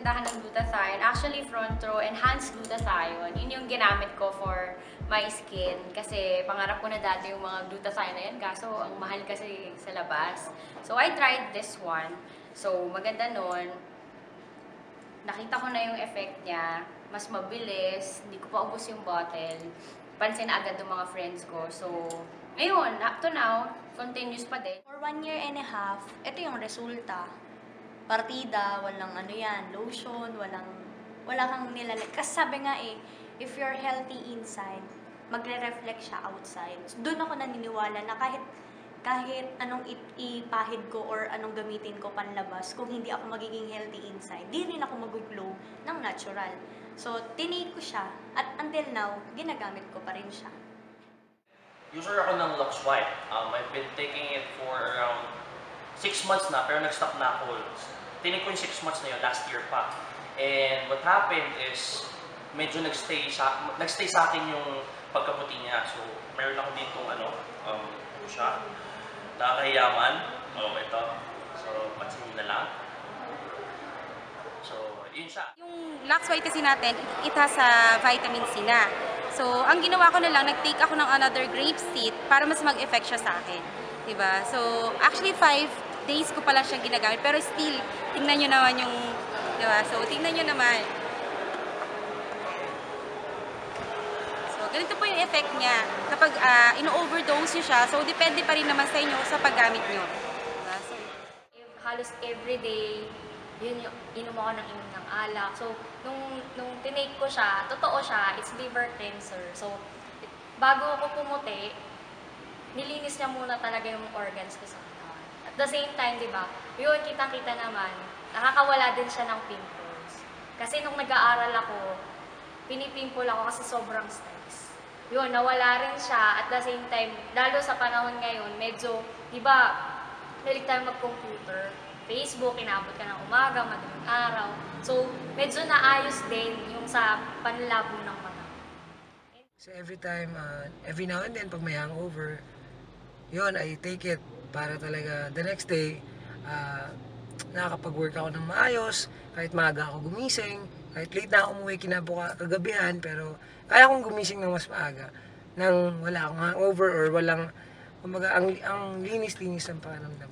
tindahan ng glutathione. Actually, front row, enhanced glutathione. Yun yung ginamit ko for my skin. Kasi pangarap ko na dati yung mga glutathione na yan. Kaso, ang mahal kasi sa labas. So, I tried this one. So, maganda nun. Nakita ko na yung effect niya. Mas mabilis. Hindi ko pa ubos yung bottle. Pansin na agad ng mga friends ko. So, ngayon, up to now, continuous pa din. For 1 year and a half, ito yung resulta. Partida, walang ano yan, lotion, wala kang nilalag. Kasi sabi nga if you're healthy inside, magre-reflect siya outside. So, doon ako naniniwala na kahit anong ipahid ko or anong gamitin ko panlabas, kung hindi ako magiging healthy inside, di rin ako mag-glow ng natural. So, tinake ko siya at until now, ginagamit ko pa rin siya. User ako ng Lux White. I've been taking it for around 6 months na, pero nag-stop na ako. Tinake ko yung 6 months na yun, last year pa. And what happened is, medyo nagstay sa akin yung pagkaputi niya. So, meron ako dito, ito siya. Nakakayaman. Ito. So, pansin nyo na lang. So, yun siya. Yung Lux White kasi natin, it has vitamin C na. So, ang ginawa ko na lang, nag-take ako ng another grape seed para mas mag-effect siya sa akin. Diba? So, actually 5 days ko pala siyang ginagamit. Pero still, tingnan nyo naman yung, diba? So, tingnan nyo naman. So, ganito po yung effect niya. Kapag ino-overdose nyo siya, so depende pa rin naman sa inyo sa paggamit nyo. Diba? So, Halos everyday, yun yung inom ako ng alak. So, nung tinake ko siya, totoo siya, it's liver cleanser. So, bago ako pumuti, nilinis niya muna talaga yung organs ko sa katawan. At the same time, di ba, yun, kitang-kita naman, nakakawala din siya ng pimples. Kasi nung nag-aaral ako, pinipimple ako kasi sobrang stress. Yun, nawala rin siya. At the same time, lalo sa panahon ngayon, medyo, di ba, mahilig tayo mag-computer. Facebook, inabot ka ng umaga, madaling araw. So, medyo naayos din yung sa panlabo ng mata. So every time, every now and then, pag may hangover, yun, I take it para talaga the next day, nakakapag-work ako ng maayos, kahit maaga ako gumising, kahit late na ako umuwi kagabihan, pero kaya akong gumising ng mas maaga nang wala akong hangover or walang, kumbaga, ang linis-linis ng pakiramdam.